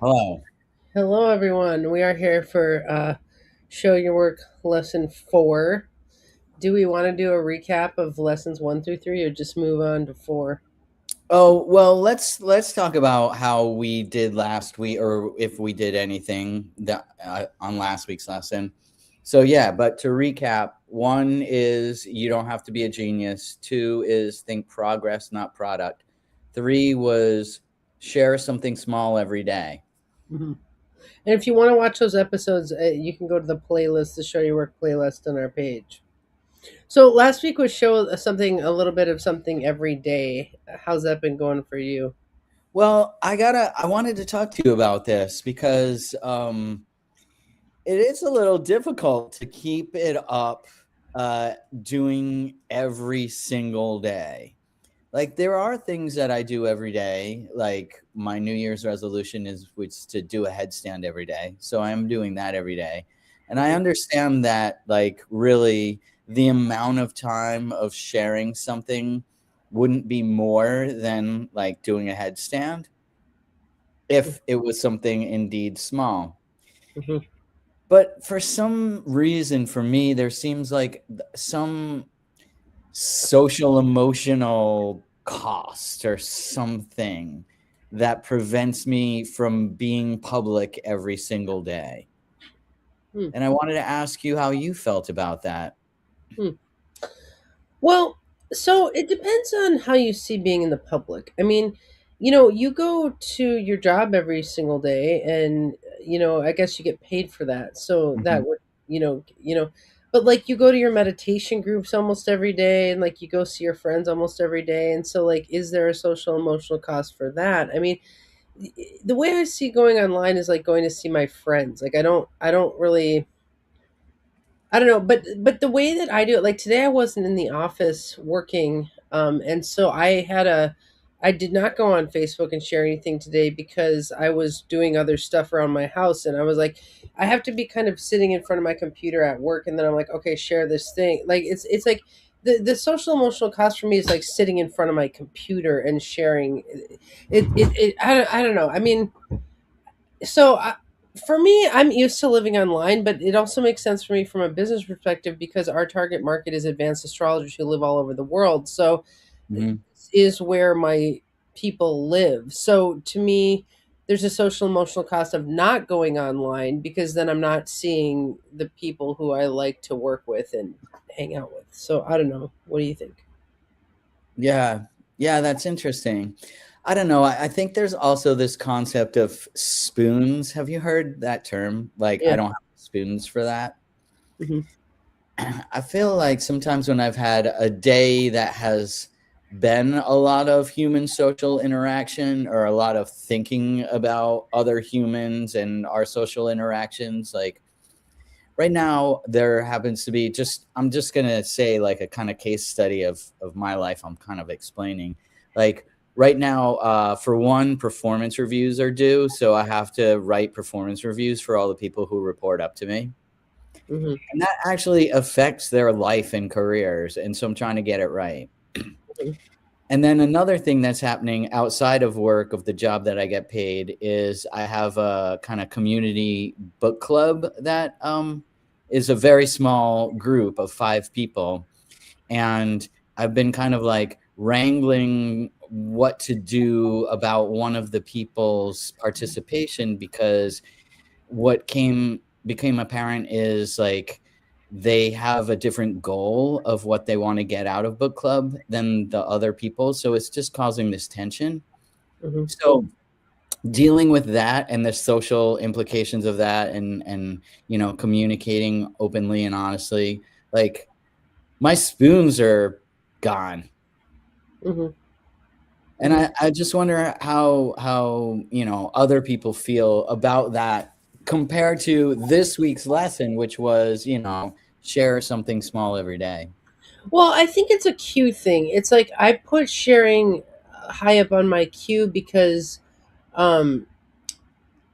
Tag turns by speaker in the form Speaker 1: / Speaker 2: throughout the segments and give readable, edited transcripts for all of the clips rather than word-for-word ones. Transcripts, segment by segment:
Speaker 1: Hello.
Speaker 2: Hello, everyone. We are here for Show Your Work Lesson 4. Do we want to do a recap of lessons 1 through 3 or just move on to 4?
Speaker 1: Oh, well, let's talk about how we did last week or if we did anything that on last week's lesson. So yeah, but to recap, one is you don't have to be a genius. Two is think progress, not product. Three was share something small every day.
Speaker 2: Mhm. And if you want to watch those episodes, you can go to the playlist, the Show Your Work playlist on our page. So last week was show something, a little bit of something every day. How's that been going for you?
Speaker 1: Well, I wanted to talk to you about this because it is a little difficult to keep it up, uh, doing every single day. Like, there are things that I do every day, like my New Year's resolution is which to do a headstand every day, so I am doing that every day, and I
Speaker 2: Mhm.
Speaker 1: understand that, like, really, the amount of time of sharing something wouldn't be more than, like, doing a headstand if it was something indeed small.
Speaker 2: Mhm.
Speaker 1: But for some reason, for me, there seems like some social emotional cost or something that prevents me from being public every single day.
Speaker 2: Hmm.
Speaker 1: And I wanted to ask you how you felt about that.
Speaker 2: Hmm. Well, so it depends on how you see being in the public. I mean, you go to your job every single day and I guess you get paid for that. So
Speaker 1: Mhm.
Speaker 2: that would, but like you go to your meditation groups almost every day and like you go see your friends almost every day and so like is there a social emotional cost for that? I mean, the way I see going online is like going to see my friends. Like I don't really I don't know, but the way that I do it, like today I wasn't in the office working, and so I did not go on Facebook and share anything today because I was doing other stuff around my house, and I was like, I have to be kind of sitting in front of my computer at work, and then I'm like, okay, share this thing. Like it's like the social emotional cost for me is like sitting in front of my computer and sharing. I don't know. I mean, so for me, I'm used to living online, but it also makes sense for me from a business perspective because our target market is advanced astrologers who live all over the world. So
Speaker 1: Mhm.
Speaker 2: this is where my people live. So to me, there's a social emotional cost of not going online because then I'm not seeing the people who I like to work with and hang out with. So I don't know. What do you think?
Speaker 1: Yeah. Yeah, that's interesting. I don't know. I think there's also this concept of spoons. Have you heard that term? Like, I
Speaker 2: Yeah.
Speaker 1: don't have spoons for that.
Speaker 2: Hmm.
Speaker 1: I feel like sometimes when I've had a day that has been a lot of human social interaction or a lot of thinking about other humans and our social interactions, like right now there happens to be just I'm just gonna say like a kind of case study of my life I'm kind of explaining. Like right now, for one, performance reviews are due, so I have to write performance reviews for all the people who report up to me.
Speaker 2: Hmm.
Speaker 1: And that actually affects their life and careers, and so I'm trying to get it right. And then another thing that's happening outside of work of the job that I get paid is I have a kind of community book club that is a very small group of 5 people, and I've been kind of like wrangling what to do about one of the people's participation because what came became apparent is like they have a different goal of what they want to get out of book club than the other people, so it's just causing this tension.
Speaker 2: Hmm.
Speaker 1: So dealing with that and the social implications of that and communicating openly and honestly, like my spoons are gone.
Speaker 2: Hmm.
Speaker 1: And
Speaker 2: Hmm.
Speaker 1: I just wonder how other people feel about that compared to this week's lesson, which was, share something small every day.
Speaker 2: Well, I think it's a queue thing. It's like I put sharing high up on my queue because, um,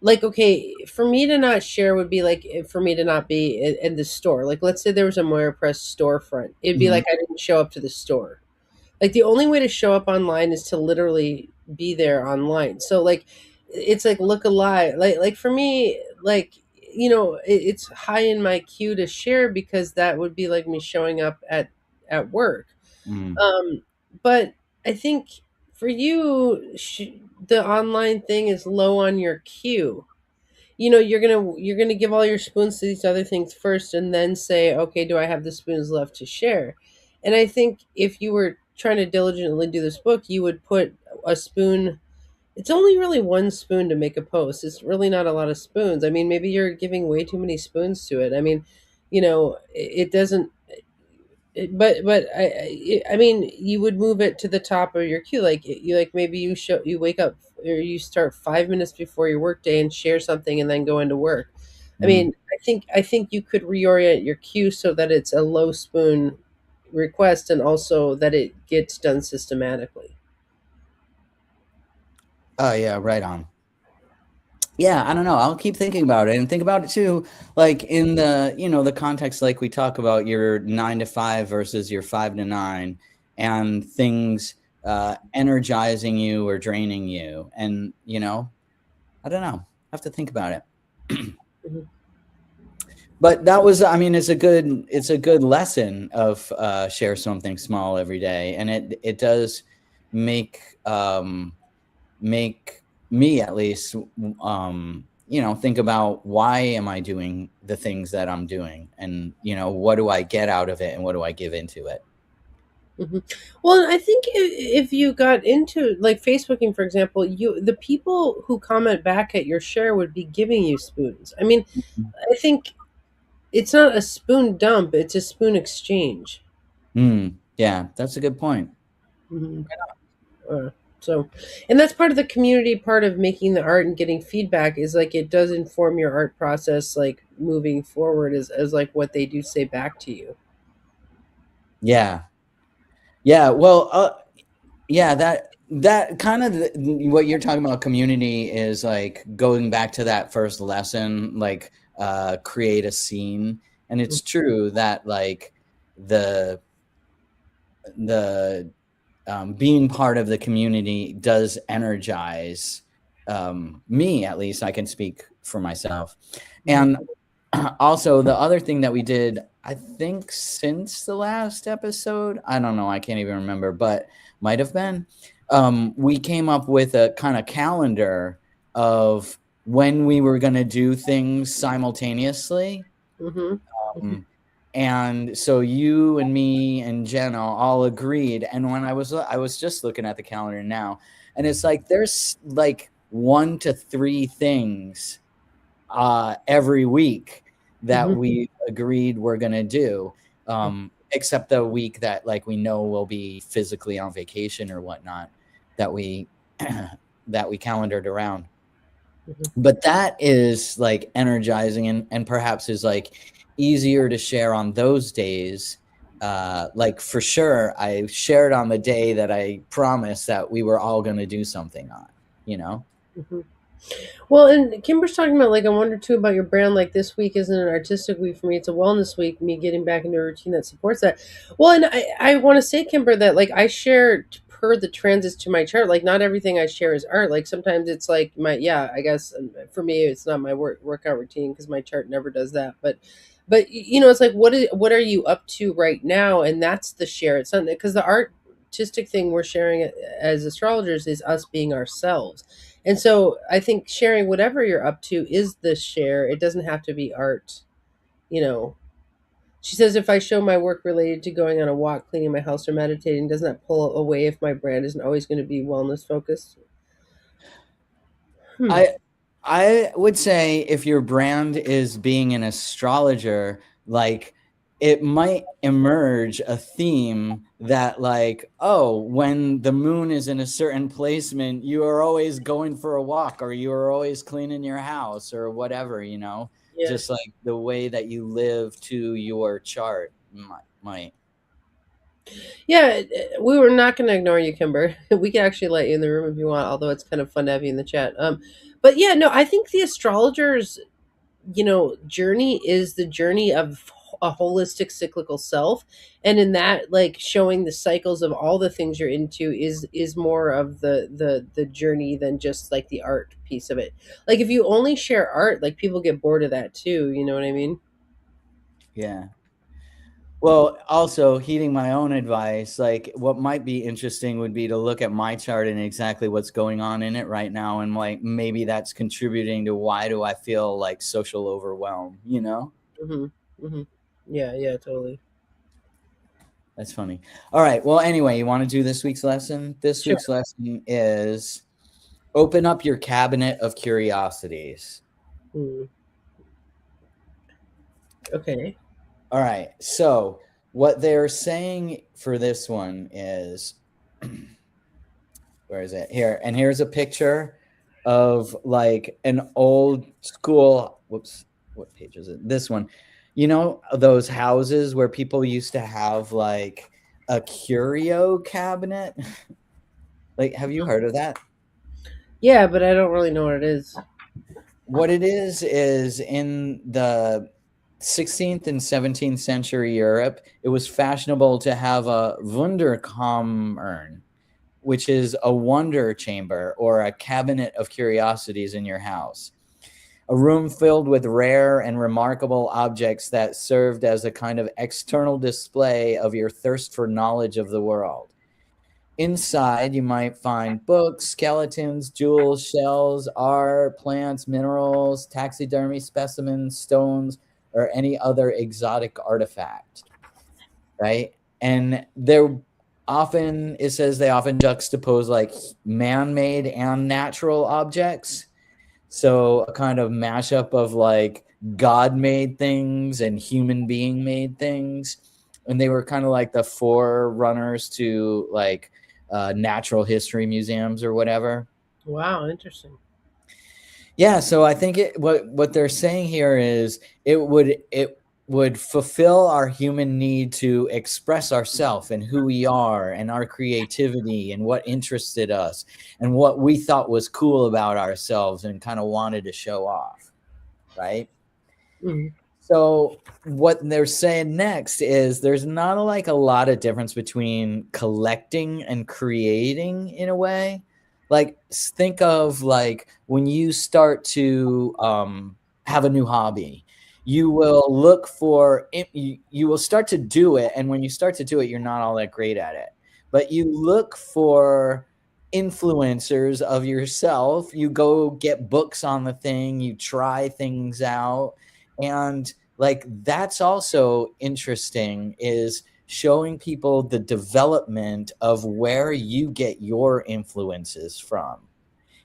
Speaker 2: like, okay, for me to not share would be like for me to not be in the store. Like, let's say there was a Moira Press storefront. It'd be
Speaker 1: Mhm.
Speaker 2: like I didn't show up to the store. Like, the only way to show up online is to literally be there online. So, like, it's like look alive. Like for me, like it's high in my queue to share because that would be like me showing up at work.
Speaker 1: Mm.
Speaker 2: Um, but I think for you, the online thing is low on your queue. You're gonna give all your spoons to these other things first, and then say, okay, do I have the spoons left to share? And I think if you were trying to diligently do this book, you would put a spoon. It's only really one spoon to make a post. It's really not a lot of spoons. I mean, maybe you're giving way too many spoons to it. I mean, it doesn't. But I mean, you would move it to the top of your queue. Like you like maybe you wake up or you start 5 minutes before your workday and share something, and then go into work. I
Speaker 1: Mm.
Speaker 2: mean, I think you could reorient your queue so that it's a low spoon request, and also that it gets done systematically.
Speaker 1: Oh yeah, right on. Yeah, I don't know. I'll keep thinking about it and think about it too, like in the, the context, like we talk about your 9 to 5 versus your 5 to 9, and things energizing you or draining you. And, I don't know. I have to think about it.
Speaker 2: Mhm.
Speaker 1: But that was, I mean, it's a good lesson of share something small every day. And it does make, make me at least think about why am I doing the things that I'm doing, and what do I get out of it, and what do I give into it.
Speaker 2: Mhm. Well, I think if you got into like Facebooking, for example, the people who comment back at your share would be giving you spoons. I mean, I think it's not a spoon dump; it's a spoon exchange.
Speaker 1: Yeah, that's a good point.
Speaker 2: Hmm. So, and that's part of the community. Part of making the art and getting feedback is like it does inform your art process, like moving forward, as like what they do say back to you.
Speaker 1: Yeah, yeah, well, yeah, that kind of what you're talking about, community, is like going back to that first lesson, like create a scene. And it's true that like the the being part of the community does energize me. At least I can speak for myself.
Speaker 2: Mhm.
Speaker 1: And also, the other thing that we did, I think since the last episode, I don't know, I can't even remember, but might have been, we came up with a kind of calendar of when we were going to do things simultaneously.
Speaker 2: Mhm.
Speaker 1: Um, and so you and me and Jenna all agreed. And when I was just looking at the calendar now, and it's like there's like 1 to 3 things every week that
Speaker 2: Mhm.
Speaker 1: we agreed we're gonna do, except the week that like we know we'll be physically on vacation or whatnot, that we that we calendared around.
Speaker 2: Mhm.
Speaker 1: But that is like energizing, and perhaps is like easier to share on those days. Like for sure, I shared on the day that I promised that we were all going to do something on, you know?
Speaker 2: Mhm. Well, and Kimber's talking about like I wonder too about your brand. Like this week isn't an artistic week for me; it's a wellness week. Me getting back into a routine that supports that. Well, and I want to say, Kimber, that like I share per the transits to my chart. Like not everything I share is art. Like sometimes it's like my yeah. I guess for me it's not my workout routine because my chart never does that. But it's like what are you up to right now? And that's the share. It's not because the artistic thing we're sharing as astrologers is us being ourselves. And so I think sharing whatever you're up to is the share. It doesn't have to be art, you know. She says if I show my work related to going on a walk, cleaning my house, or meditating, doesn't that pull away if my brand isn't always going to be wellness focused? Hmm.
Speaker 1: I I would say if your brand is being an astrologer, like it might emerge a theme that like, oh, when the moon is in a certain placement, you are always going for a walk, or you are always cleaning your house, or whatever.
Speaker 2: Yeah.
Speaker 1: Just like the way that you live to your chart might.
Speaker 2: Yeah, we were not going to ignore you, Kimber. We can actually let you in the room if you want, although it's kind of fun to have you in the chat. But yeah, no, I think the astrologers journey is the journey of a holistic cyclical self, and in that, like, showing the cycles of all the things you're into is more of the journey than just like the art piece of it. Like if you only share art, like people get bored of that too, you know what I mean?
Speaker 1: Yeah. Well, also heeding my own advice, like what might be interesting would be to look at my chart and exactly what's going on in it right now. And like maybe that's contributing to why do I feel like social overwhelm, you know?
Speaker 2: Hmm. Hmm. Yeah, yeah, totally.
Speaker 1: That's funny. All right. Well, anyway, you want to do this week's lesson? This
Speaker 2: Sure.
Speaker 1: week's lesson is open up your cabinet of curiosities.
Speaker 2: Mm. Okay.
Speaker 1: All right. So, what they're saying for this one is where is it? Here. And here's a picture of like an old school. Whoops. What page is it? This one. You know, those houses where people used to have like a curio cabinet? Like, have you heard of that?
Speaker 2: Yeah, but I don't really know what it is.
Speaker 1: What it is in the 16th and 17th century Europe, it was fashionable to have a Wunderkammern, which is a wonder chamber or a cabinet of curiosities in your house. A room filled with rare and remarkable objects that served as a kind of external display of your thirst for knowledge of the world. Inside, you might find books, skeletons, jewels, shells, art, plants, minerals, taxidermy specimens, stones, or any other exotic artifact, right? And they're often, it says they often juxtapose like man made and natural objects. So a kind of mashup of like God made things and human being made things. And they were kind of like the forerunners to like natural history museums or whatever.
Speaker 2: Wow, interesting.
Speaker 1: Yeah, so I think what they're saying here is it would fulfill our human need to express ourselves and who we are and our creativity and what interested us and what we thought was cool about ourselves and kind of wanted to show off, right?
Speaker 2: Mhm.
Speaker 1: So what they're saying next is there's not like a lot of difference between collecting and creating in a way. Like think of like when you start to have a new hobby, you will look for it, you will start to do it, and when you start to do it, you're not all that great at it. But you look for influencers of yourself. You go get books on the thing, you try things out, and like that's also interesting is showing people the development of where you get your influences from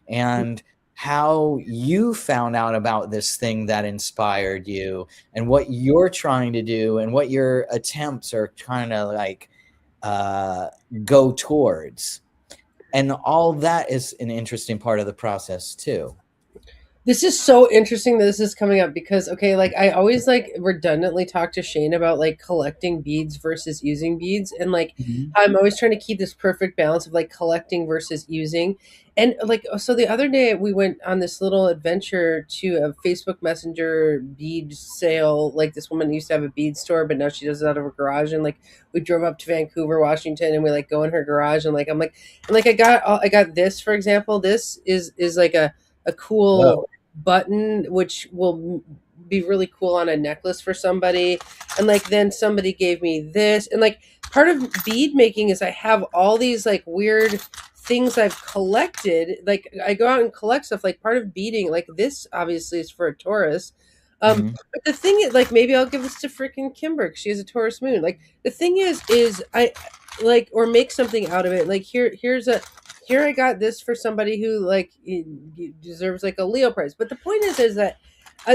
Speaker 1: and how you found out about this thing that inspired you and what you're trying to do and what your attempts are trying to like uh, go towards, and all that is an interesting part of the process too.
Speaker 2: This is so interesting that this is coming up because, okay, like I always like redundantly talk to Shane about like collecting beads versus using beads, and like
Speaker 1: Mhm.
Speaker 2: I'm always trying to keep this perfect balance of like collecting versus using. And like so the other day we went on this little adventure to a Facebook Messenger bead sale. Like this woman used to have a bead store, but now she does it out of her garage. And like we drove up to Vancouver, Washington, and we like go in her garage, and like I'm like, and like I got this, for example. This is like a cool
Speaker 1: Whoa.
Speaker 2: button which will be really cool on a necklace for somebody. And like then somebody gave me this, and like part of bead making is I have all these like weird things I've collected. Like I go out and collect stuff. Like part of beading, like this obviously is for a Taurus.
Speaker 1: Mhm.
Speaker 2: But the thing is, like, maybe I'll give this to freaking Kimber 'cause she has a Taurus moon. Like the thing is I like or make something out of it. Like here I got this for somebody who like deserves like a Leo prize. But the point is that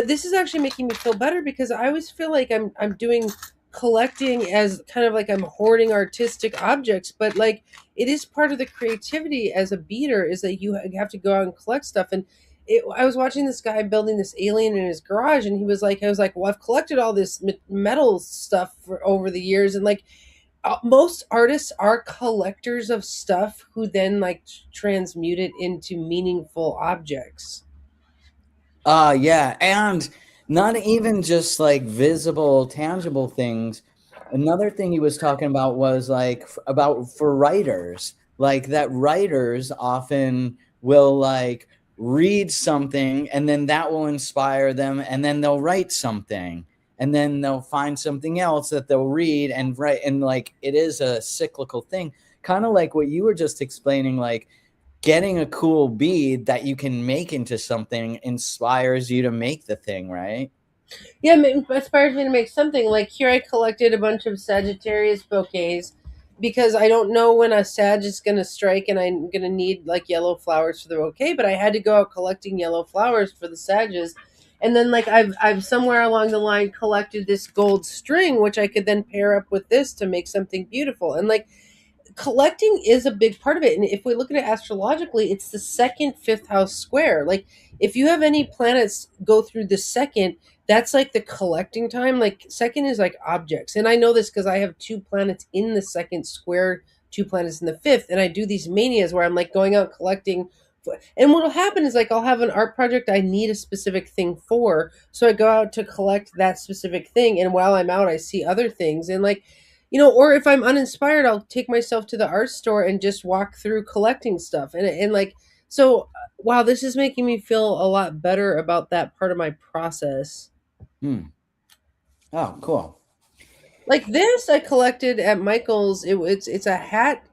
Speaker 2: this is actually making me feel better because I always feel like I'm doing collecting as kind of like I'm hoarding artistic objects, but like it is part of the creativity as a beater is that you have to go out and collect stuff. And I was watching this guy building this alien in his garage, and he was like, I was like, well, I've collected all this metal stuff for over the years, and like most artists are collectors of stuff who then like transmute it into meaningful objects.
Speaker 1: Yeah, and not even just like visible, tangible things. Another thing he was talking about was like about for writers, like that writers often will like read something and then that will inspire them and then they'll write something and then they'll find something else that they'll read and write, and like it is a cyclical thing, kind of like what you were just explaining, like getting a cool bead that you can make into something inspires you to make the thing, right?
Speaker 2: Yeah, it inspires me to make something. Like here, I collected a bunch of Sagittarius bouquets because I don't know when a Sag is going to strike, and I'm going to need like yellow flowers for the bouquet. But I had to go out collecting yellow flowers for the Sages, and then like I've somewhere along the line collected this gold string, which I could then pair up with this to make something beautiful. And like collecting is a big part of it. And if we look at it astrologically, it's the second fifth house square. Like if you have any planets go through the second, that's like the collecting time. Like second is like objects. And I know this because I have two planets in the second square, two planets in the fifth. And I do these manias where I'm like going out collecting. And what'll happen is like I'll have an art project I need a specific thing for. So I go out to collect that specific thing. And while I'm out, I see other things. And like, or if I'm uninspired, I'll take myself to the art store and just walk through collecting stuff. And like, so wow, this is making me feel a lot better about that part of my process.
Speaker 1: Hmm. Oh, cool.
Speaker 2: Like this, I collected at Michael's. It's a hat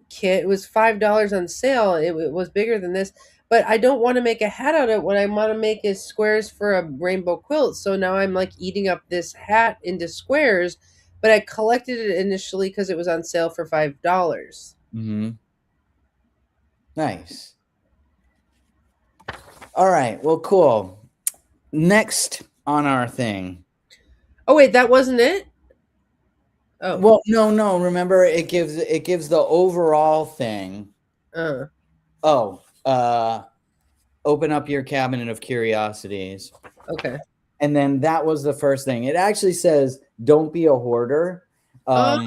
Speaker 2: kit. It was $5 on sale. It was bigger than this, but I don't want to make a hat out of it. What I want to make is squares for a rainbow quilt. So now I'm like eating up this hat into squares, but I collected it initially because it was on sale for $5.
Speaker 1: Mm-hmm. Nice. All right. Well, cool. Next on our thing.
Speaker 2: Oh wait, that wasn't it. Oh,
Speaker 1: Well, no. Remember, it gives the overall thing.
Speaker 2: uh,
Speaker 1: Oh, open up your cabinet of curiosities,
Speaker 2: okay.
Speaker 1: and then that was the first thing. It actually says, "Don't be a hoarder."
Speaker 2: Oh,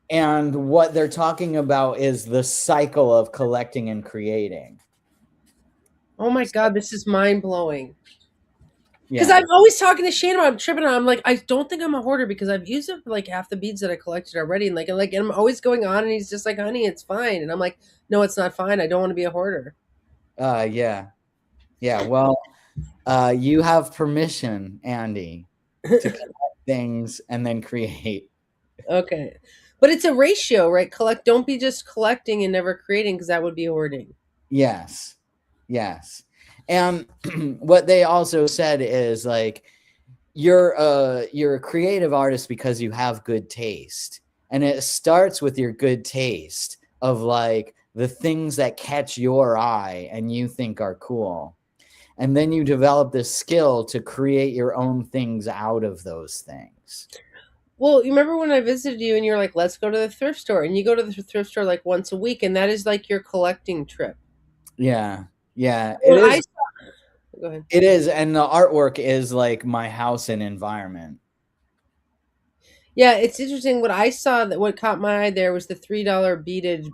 Speaker 1: And what they're talking about is the cycle of collecting and creating.
Speaker 2: oh my God, this is mind blowing. Because
Speaker 1: Yeah.
Speaker 2: I'm always talking to Shane about tripping on. I'm like, I don't think I'm a hoarder because I've used up like half the beads that I collected already, and I'm always going on, and he's just like, "Honey, it's fine," and I'm like, "No, it's not fine. I don't want to be a hoarder."
Speaker 1: Yeah. Yeah. Well, you have permission, Andy, to collect things and then create.
Speaker 2: Okay, but it's a ratio, right? Collect. Don't be just collecting and never creating, because that would be hoarding.
Speaker 1: Yes. Yes. And what they also said is like you're a creative artist because you have good taste. And it starts with your good taste of like the things that catch your eye and you think are cool. And then you develop this skill to create your own things out of those things.
Speaker 2: Well, you remember when I visited you and you're like, "Let's go to the thrift store," and you go to the thrift store like once a week, and that is like your collecting trip.
Speaker 1: Yeah. Yeah. It
Speaker 2: Well, I
Speaker 1: is.
Speaker 2: saw. Go ahead.
Speaker 1: It is. And the artwork is like my house and environment.
Speaker 2: Yeah, it's interesting. What I saw that what caught my eye there was the $3 beaded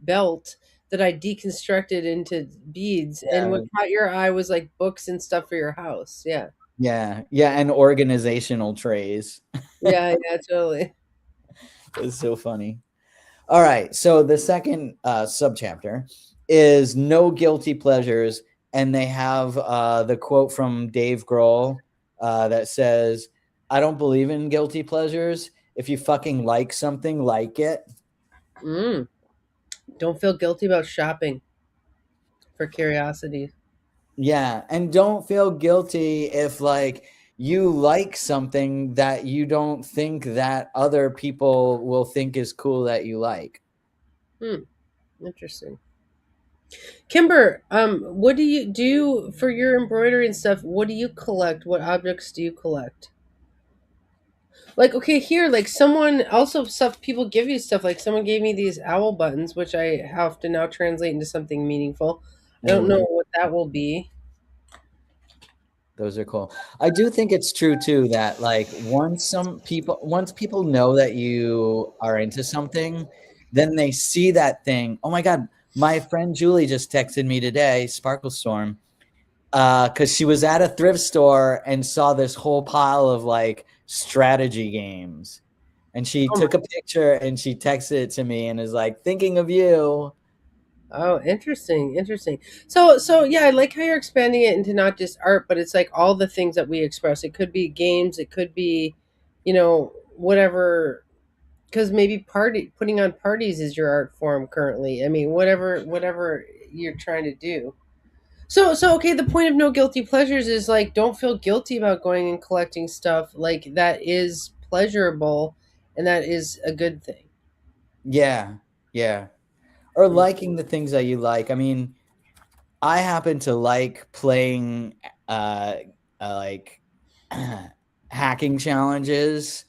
Speaker 2: belt that I deconstructed into beads, and what
Speaker 1: Yeah.
Speaker 2: caught your eye was like books and stuff for your house. Yeah,
Speaker 1: Yeah. Yeah. And organizational trays.
Speaker 2: yeah, totally.
Speaker 1: It's so funny. All right. So the second subchapter is no guilty pleasures. And they have the quote from Dave Grohl that says, I don't believe in guilty pleasures. If you fucking like something, like it.
Speaker 2: Mm. Don't feel guilty about shopping for curiosity.
Speaker 1: Yeah. And don't feel guilty if like you like something that you don't think that other people will think is cool that you like.
Speaker 2: Hmm. Interesting. Kimber, what do you do for your embroidery and stuff? What do you collect? What objects do you collect? Like, okay, here, like someone also stuff people give you stuff. Like someone gave me these owl buttons, which I have to now translate into something meaningful. I don't know
Speaker 1: Ooh,
Speaker 2: what that will be.
Speaker 1: those are cool. I do think it's true too that like once people know that you are into something, then they see that thing. Oh my God, my friend Julie just texted me today, Sparkle Storm. because she was at a thrift store and saw this whole pile of like strategy games, and she
Speaker 2: Oh,
Speaker 1: took a picture and she texted it to me and is like, "Thinking of you."
Speaker 2: oh, interesting, interesting. So yeah, I like how you're expanding it into not just art, but it's like all the things that we express. It could be games, it could be, whatever. Because maybe putting on parties is your art form currently. I mean, whatever you're trying to do. So okay, the point of no guilty pleasures is like don't feel guilty about going and collecting stuff. Like that is pleasurable, and that is a good thing.
Speaker 1: Yeah, yeah. Or
Speaker 2: Mm.
Speaker 1: liking the things that you like. I mean, I happen to like playing uh, like hacking challenges,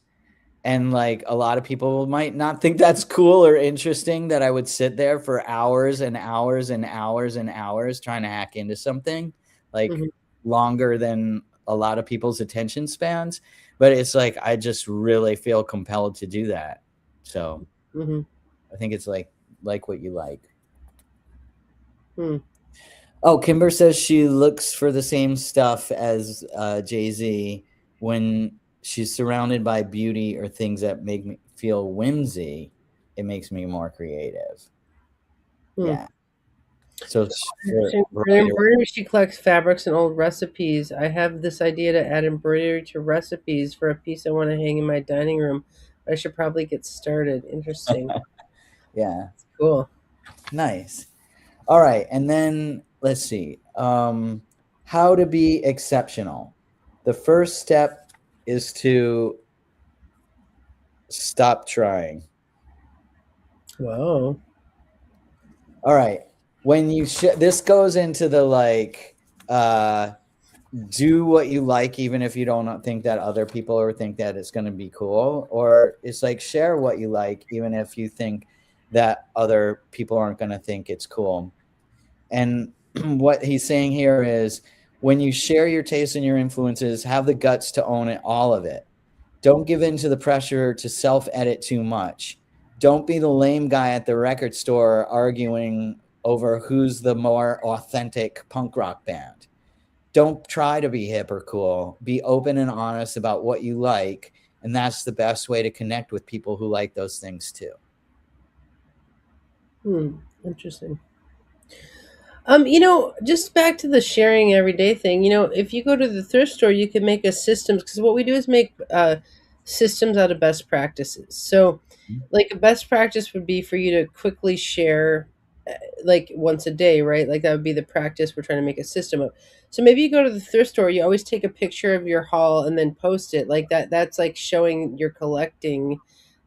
Speaker 1: and like a lot of people might not think that's cool or interesting that I would sit there for hours and hours and hours and hours trying to hack into something, like
Speaker 2: Mhm,
Speaker 1: longer than a lot of people's attention spans. But it's like I just really feel compelled to do that. So
Speaker 2: mhm,
Speaker 1: I think it's like what you like.
Speaker 2: mm.
Speaker 1: Oh, Kimber says she looks for the same stuff as Jay-Z when she's surrounded by beauty or things that make me feel whimsy. It makes me more creative.
Speaker 2: Hmm.
Speaker 1: Yeah. So
Speaker 2: For embroidery, she collects fabrics and old recipes. I have this idea to add embroidery to recipes for a piece I want to hang in my dining room. I should probably get started. Interesting.
Speaker 1: yeah,
Speaker 2: Cool.
Speaker 1: nice. All right, and then let's see. How to be exceptional. The first step is to stop trying.
Speaker 2: Wow.
Speaker 1: All right. When you this goes into the like do what you like even if you don't think that other people or think that it's going to be cool, or it's like share what you like even if you think that other people aren't going to think it's cool. And what he's saying here is when you share your tastes and your influences, have the guts to own it, all of it. Don't give in to the pressure to self edit too much. Don't be the lame guy at the record store arguing over who's the more authentic punk rock band. Don't try to be hip or cool. Be open and honest about what you like. And that's the best way to connect with people who like those things too.
Speaker 2: Hmm. Interesting. Just back to the sharing everyday thing. If you go to the thrift store, you can make a systems because what we do is make systems out of best practices. So, like a best practice would be for you to quickly share, like once a day, right? Like that would be the practice we're trying to make a system of. So maybe you go to the thrift store, you always take a picture of your haul and then post it like that. That's like showing you're collecting,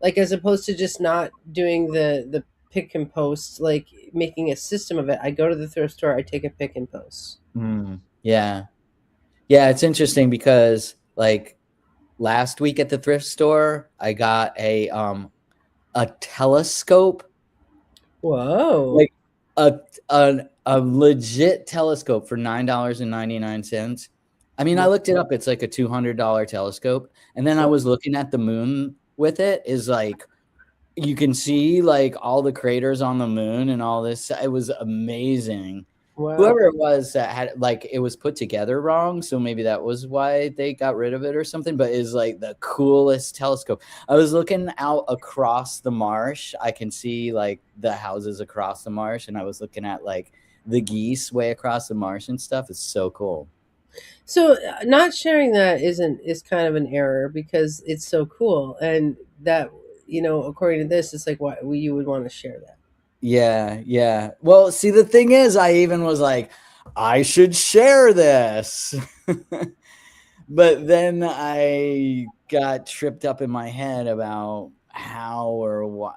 Speaker 2: like as opposed to just not doing the pick and post, like making a system of it. I go to the thrift store, I take a pick and post.
Speaker 1: Yeah. Yeah. It's interesting because like last week at the thrift store, I got a telescope,
Speaker 2: Whoa.
Speaker 1: like a a legit telescope for $9.99. I mean, I looked it up. It's like a $200 telescope, and then I was looking at the moon with it. Is like you can see like all the craters on the moon and all this. It was amazing.
Speaker 2: Wow.
Speaker 1: Whoever it was that had like it was put together wrong, so maybe that was why they got rid of it or something. But it's like the coolest telescope. I was looking out across the marsh. I can see like the houses across the marsh, and I was looking at like the geese way across the marsh and stuff. It's so cool.
Speaker 2: So not sharing that is kind of an error because it's so cool, and that according to this, it's like why you would want to share that.
Speaker 1: Yeah, yeah. Well, see, the thing is, I even was like, I should share this. But then I got tripped up in my head about how or what.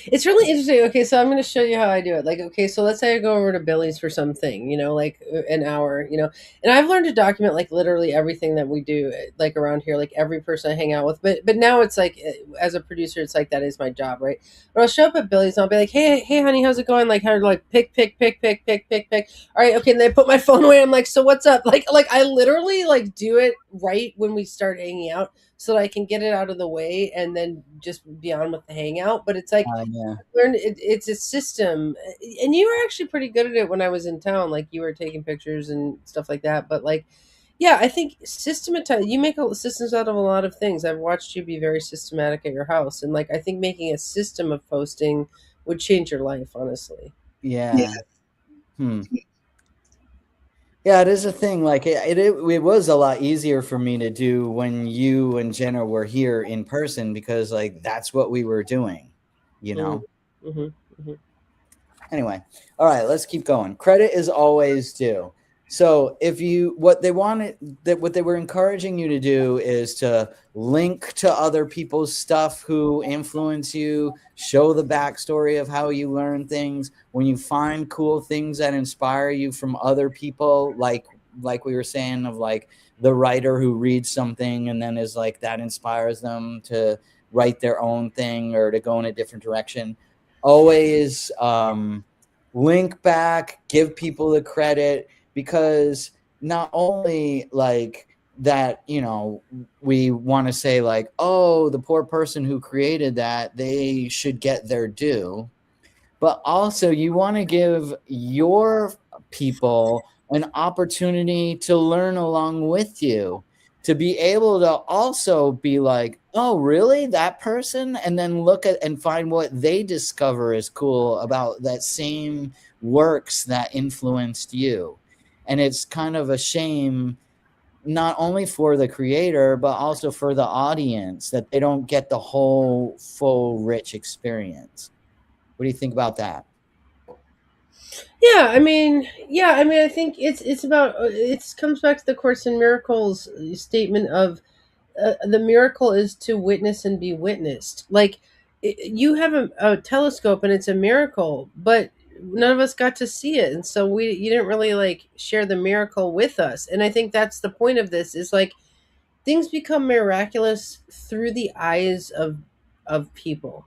Speaker 2: It's really interesting. Okay, so I'm going to show you how I do it. Like, okay, so let's say I go over to Billy's for something, like an hour, and I've learned to document like literally everything that we do, like around here, like every person I hang out with. But now it's like, as a producer, it's like that is my job, right? But I'll show up at Billy's and I'll be like, hey, honey, how's it going? Like, how like pick, pick, pick, pick, pick, pick, pick. All right, okay, and then I put my phone away. I'm like, so what's up? Like I literally like do it right when we start hanging out so that I can get it out of the way and then just be on with the hangout. But it's like
Speaker 1: Yeah.
Speaker 2: learn it's a system, and you were actually pretty good at it when I was in town. Like you were taking pictures and stuff like that. But like, yeah, I think systematize. You make systems out of a lot of things. I've watched you be very systematic at your house, and like I think making a system of posting would change your life, honestly.
Speaker 1: Yeah. Hmm. Yeah, it is a thing. Like it was a lot easier for me to do when you and Jenna were here in person because like that's what we were doing, you
Speaker 2: Hmm.
Speaker 1: know.
Speaker 2: Hmm. Hmm.
Speaker 1: Anyway, all right, let's keep going. Credit is always due. So if you what they wanted that what they were encouraging you to do is to link to other people's stuff who influence you, show the backstory of how you learn things. When you find cool things that inspire you from other people, like we were saying of like the writer who reads something and then is like that inspires them to write their own thing or to go in a different direction. Always link back, give people the credit, because not only like that, you know, we want to say like, oh, the poor person who created that, they should get their due, but also you want to give your people an opportunity to learn along with you, to be able to also be like, oh, really? That person? And then look at and find what they discover is cool about that same works that influenced you. And it's kind of a shame, not only for the creator, but also for the audience, that they don't get the whole full, rich experience. What do you think about that?
Speaker 2: Yeah, I mean, I think it's about it comes back to the Course in Miracles statement of the miracle is to witness and be witnessed. Like you have a telescope and it's a miracle, but none of us got to see it, and so we you didn't really like share the miracle with us. And I think that's the point of this is like things become miraculous through the eyes of people.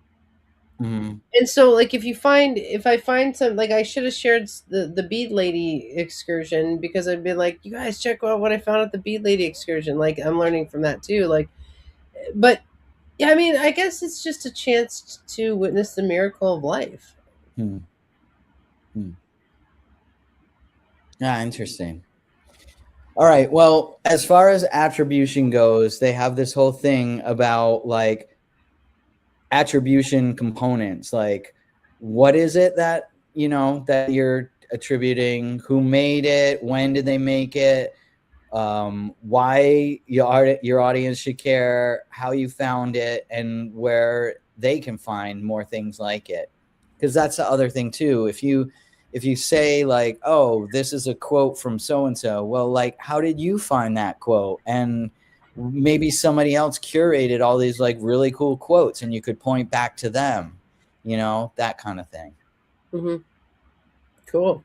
Speaker 1: Mhm.
Speaker 2: And so like if I find some, like I should have shared the bead lady excursion, because I'd be like, you guys check out what I found at the bead lady excursion. Like I'm learning from that too. Like, but yeah, I mean, I guess it's just a chance to witness the miracle of life.
Speaker 1: Hmm. Hmm. Yeah, interesting. All right. Well, as far as attribution goes, they have this whole thing about like attribution components. Like, what is it that, you know, that you're attributing? Who made it? When did they make it? Why your audience should care, how you found it, and where they can find more things like it. Because that's the other thing too. If you say like, oh, this is a quote from so and so, well, like, how did you find that quote? And maybe somebody else curated all these like really cool quotes, and you could point back to them. You know, that kind of thing.
Speaker 2: Hmm. Cool.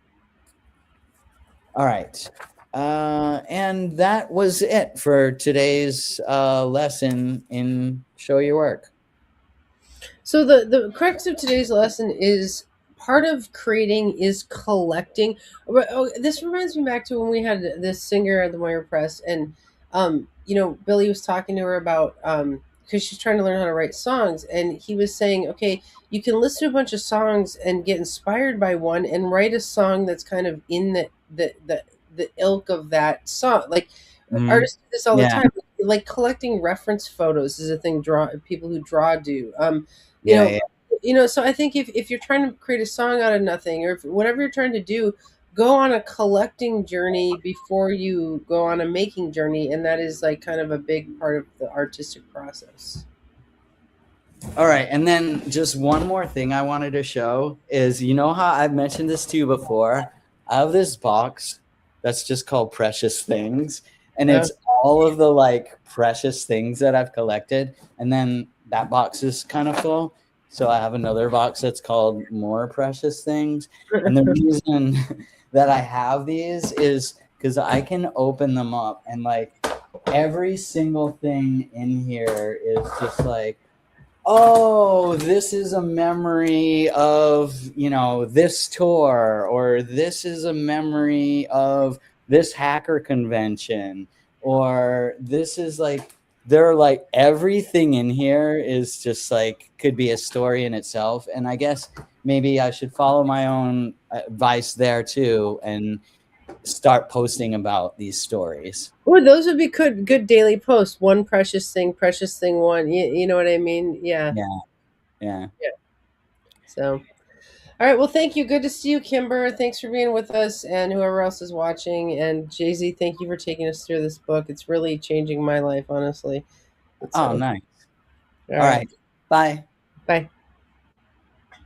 Speaker 1: All right. And that was it for today's lesson in Show Your Work.
Speaker 2: So the crux of today's lesson is part of creating is collecting. Oh, this reminds me back to when we had this singer at the Moyer Press, and Billy was talking to her about because she's trying to learn how to write songs, and he was saying, okay, you can listen to a bunch of songs and get inspired by one and write a song that's kind of in the ilk of that song. Like
Speaker 1: Mhm.
Speaker 2: artists do this all the
Speaker 1: Yeah.
Speaker 2: time. Like collecting reference photos is a thing. Draw people who draw do. You
Speaker 1: Yeah.
Speaker 2: know,
Speaker 1: Yeah.
Speaker 2: so I think if you're trying to create a song out of nothing, or if, whatever you're trying to do, go on a collecting journey before you go on a making journey, and that is like kind of a big part of the artistic process.
Speaker 1: All right. And then just one more thing I wanted to show is, you know how I've mentioned this to you before? I have this box that's just called Precious Things. And
Speaker 2: Uh,
Speaker 1: it's all of the like precious things that I've collected. And then that box is kind of full. So I have another box that's called More Precious Things. And the reason that I have these is because I can open them up and like every single thing in here is just like, oh, this is a memory of, you know, this tour, or this is a memory of this hacker convention, or this is like they're like everything in here is just like could be a story in itself. And I guess maybe I should follow my own advice there too and start posting about these stories.
Speaker 2: Well, those would be good daily posts. One precious thing one. You know what I mean? Yeah.
Speaker 1: Yeah. Yeah.
Speaker 2: Yeah. So, all right. Well, thank you. Good to see you, Kimber. Thanks for being with us, and whoever else is watching. And Jay Z, thank you for taking us through this book. It's really changing my life, honestly.
Speaker 1: Oh,
Speaker 2: So,
Speaker 1: nice.
Speaker 2: all
Speaker 1: All
Speaker 2: right.
Speaker 1: right. Bye.
Speaker 2: Bye.